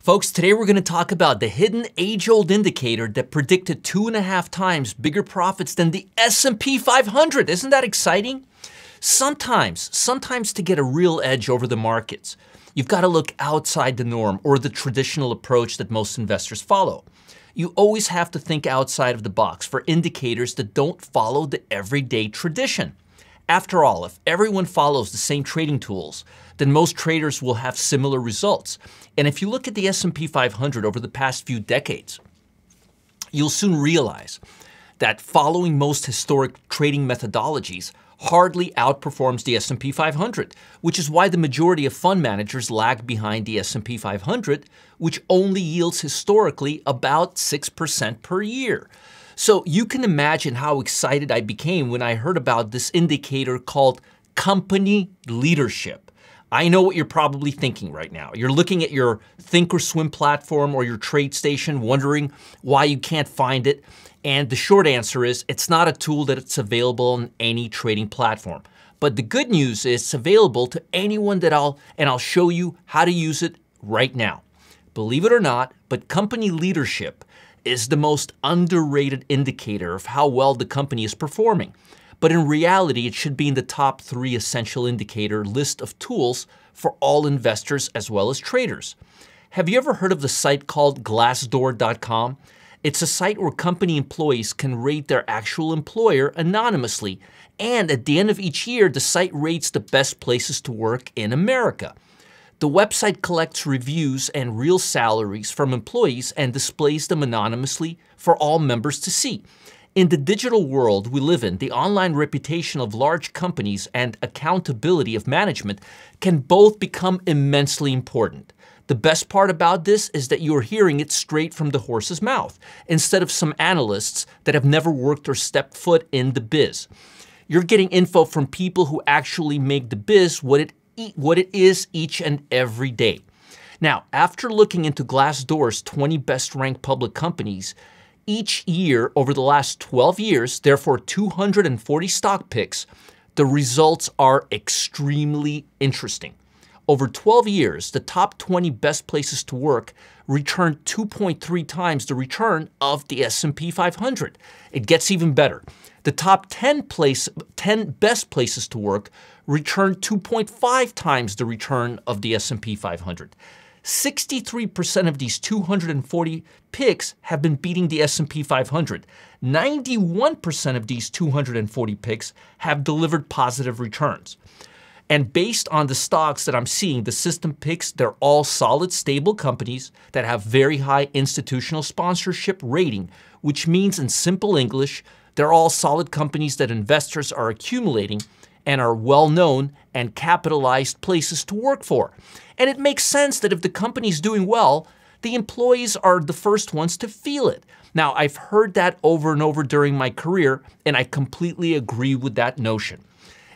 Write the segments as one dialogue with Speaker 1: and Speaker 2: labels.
Speaker 1: Folks, today we're going to talk about the hidden age-old indicator that predicted 2.5 times bigger profits than the S&P 500. Isn't that exciting? Sometimes to get a real edge over the markets, you've got to look outside the norm or the traditional approach that most investors follow. You always have to think outside of the box for indicators that don't follow the everyday tradition. After all, if everyone follows the same trading tools, then most traders will have similar results. And if you look at the S&P 500 over the past few decades, you'll soon realize that following most historic trading methodologies hardly outperforms the S&P 500, which is why the majority of fund managers lag behind the S&P 500, which only yields historically about 6% per year. So you can imagine how excited I became when I heard about this indicator called company leadership. I know what you're probably thinking right now. You're looking at your Thinkorswim platform or your TradeStation wondering why you can't find it. And the short answer is it's not a tool that's available on any trading platform. But the good news is it's available to anyone I'll show you how to use it right now. Believe it or not, but company leadership is the most underrated indicator of how well the company is performing. But in reality, it should be in the top 3 essential indicator list of tools for all investors as well as traders. Have you ever heard of the site called Glassdoor.com? It's a site where company employees can rate their actual employer anonymously. And at the end of each year, the site rates the best places to work in America. The website collects reviews and real salaries from employees and displays them anonymously for all members to see. In the digital world we live in, the online reputation of large companies and accountability of management can both become immensely important. The best part about this is that you're hearing it straight from the horse's mouth, instead of some analysts that have never worked or stepped foot in the biz. You're getting info from people who actually make the biz what it is each and every day. Now, after looking into Glassdoor's 20 best ranked public companies, each year over the last 12 years, therefore 240 stock picks, the results are extremely interesting. Over 12 years, the top 20 best places to work returned 2.3 times the return of the S&P 500. It gets even better. The top 10 best places to work returned 2.5 times the return of the S&P 500. 63% of these 240 picks have been beating the S&P 500. 91% of these 240 picks have delivered positive returns. And based on the stocks that I'm seeing, the system picks, they're all solid, stable companies that have very high institutional sponsorship rating, which means in simple English, they're all solid companies that investors are accumulating and are well-known and capitalized places to work for. And it makes sense that if the company's doing well, the employees are the first ones to feel it. Now, I've heard that over and over during my career, and I completely agree with that notion.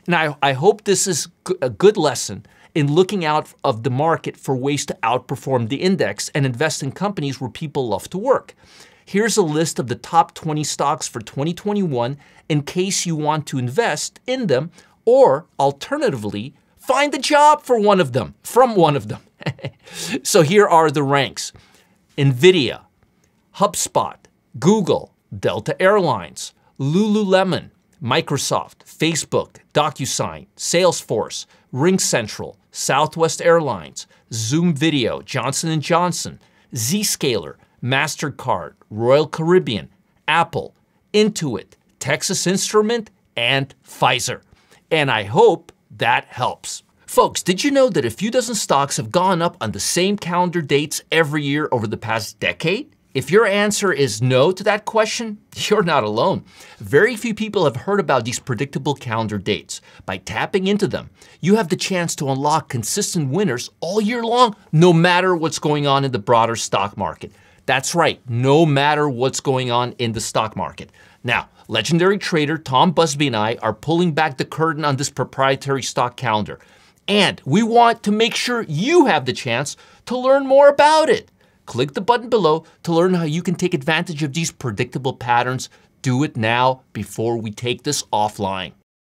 Speaker 1: Now, I hope this is a good lesson in looking out of the market for ways to outperform the index and invest in companies where people love to work. Here's a list of the top 20 stocks for 2021 in case you want to invest in them, or alternatively, find a job from one of them. So here are the ranks: NVIDIA, HubSpot, Google, Delta Airlines, Lululemon, Microsoft, Facebook, DocuSign, Salesforce, RingCentral, Southwest Airlines, Zoom Video, Johnson & Johnson, Zscaler, MasterCard, Royal Caribbean, Apple, Intuit, Texas Instrument, and Pfizer. And I hope that helps. Folks, did you know that a few dozen stocks have gone up on the same calendar dates every year over the past decade? If your answer is no to that question, you're not alone. Very few people have heard about these predictable calendar dates. By tapping into them, you have the chance to unlock consistent winners all year long, no matter what's going on in the broader stock market. That's right, no matter what's going on in the stock market. Now, legendary trader Tom Busby and I are pulling back the curtain on this proprietary stock calendar. And we want to make sure you have the chance to learn more about it. Click the button below to learn how you can take advantage of these predictable patterns. Do it now before we take this offline.